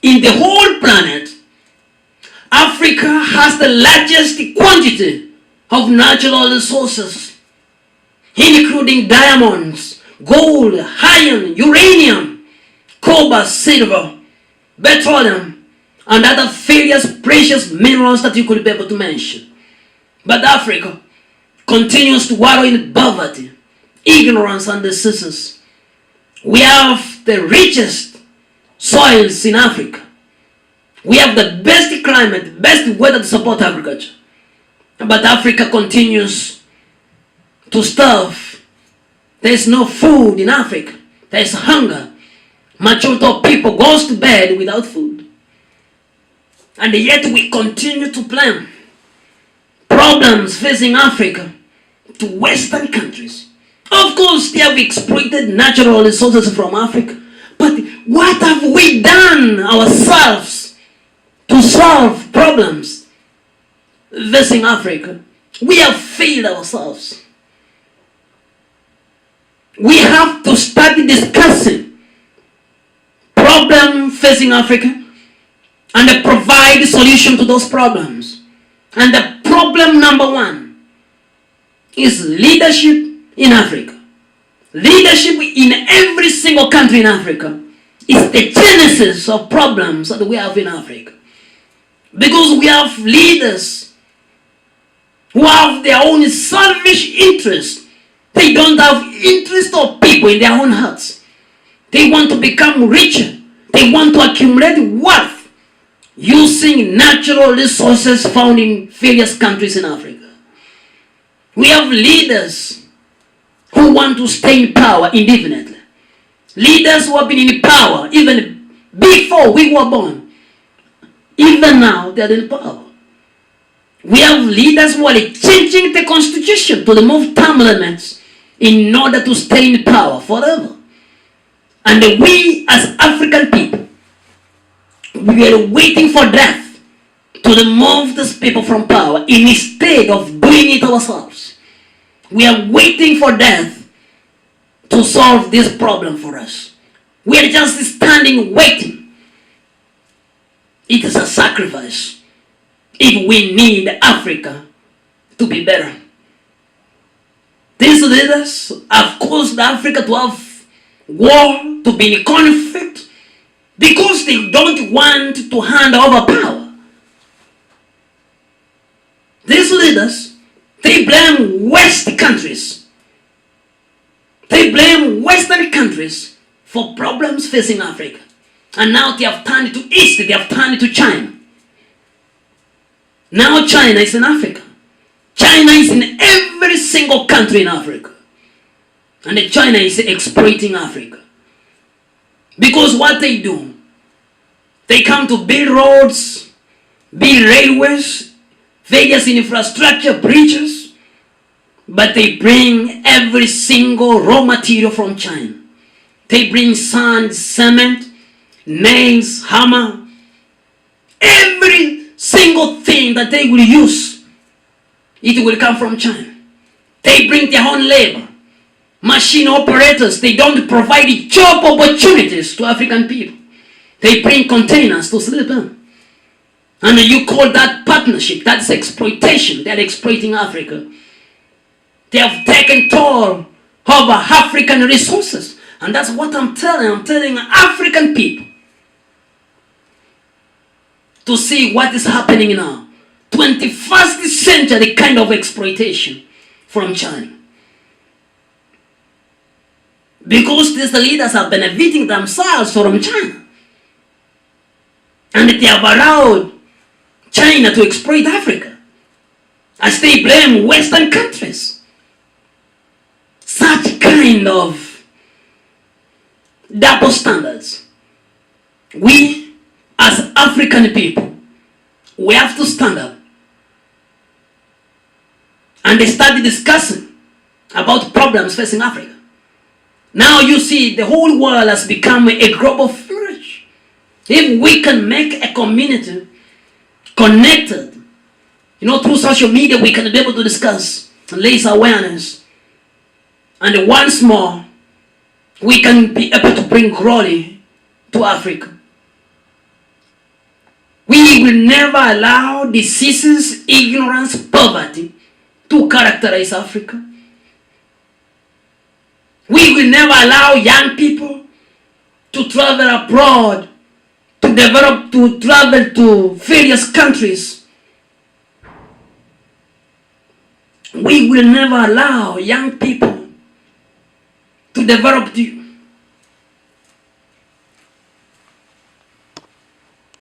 in the whole planet, Africa has the largest quantity of natural resources, including diamonds, gold, iron, uranium, cobalt, silver, petroleum, and other various precious minerals that you could be able to mention. But Africa continues to wallow in poverty, ignorance, and diseases. We have the richest soils in Africa. We have the best climate, best weather to support agriculture. But Africa continues to starve. There is no food in Africa. There is hunger. Majority of people goes to bed without food. And yet we continue to blame problems facing Africa to Western countries. Of course, they have exploited natural resources from Africa. But what have we done ourselves to solve problems facing Africa? We have failed ourselves. We have to start discussing problems facing Africa and provide solution to those problems. And the problem number one is leadership in Africa. Leadership in every single country in Africa is the genesis of problems that we have in Africa. Because we have leaders who have their own selfish interest. They don't have interest of people in their own hearts. They want to become richer. They want to accumulate wealth using natural resources found in various countries in Africa. We have leaders who want to stay in power indefinitely. Leaders who have been in power even before we were born. Even now, they are in power. We have leaders who are changing the constitution to remove term limits in order to stay in power forever. And we as African people, we are waiting for death to remove these people from power instead of doing it ourselves. We are waiting for death to solve this problem for us. We are just standing waiting. It is a sacrifice if we need Africa to be better. These leaders have caused Africa to have war, to be in conflict, because they don't want to hand over power. These leaders, they blame West countries. They blame Western countries for problems facing Africa. And now they have turned to East, they have turned to China. Now China is in Africa. China is in every single country in Africa. And China is exploiting Africa. Because what they do, they come to build roads, build railways, various infrastructure, bridges, but they bring every single raw material from China. They bring sand, cement, nails, hammer, every single thing that they will use, it will come from China. They bring their own labor. Machine operators, they don't provide job opportunities to African people. They bring containers to sleep in. And you call that partnership, that's exploitation. They're exploiting Africa. They have taken toll over African resources. And that's what I'm telling African people to see what is happening now. 21st century kind of exploitation from China. Because these leaders are benefiting themselves from China. And they have allowed China to exploit Africa. As they blame Western countries. Such kind of double standards. We as African people, we have to stand up and they start discussing about problems facing Africa. Now you see the whole world has become a global village. If we can make a community connected, through social media, we can be able to discuss and raise awareness. And once more, we can be able to bring glory to Africa. We will never allow diseases, ignorance, poverty to characterize Africa. We will never allow young people to travel abroad, to travel to various countries. We will never allow young people to develop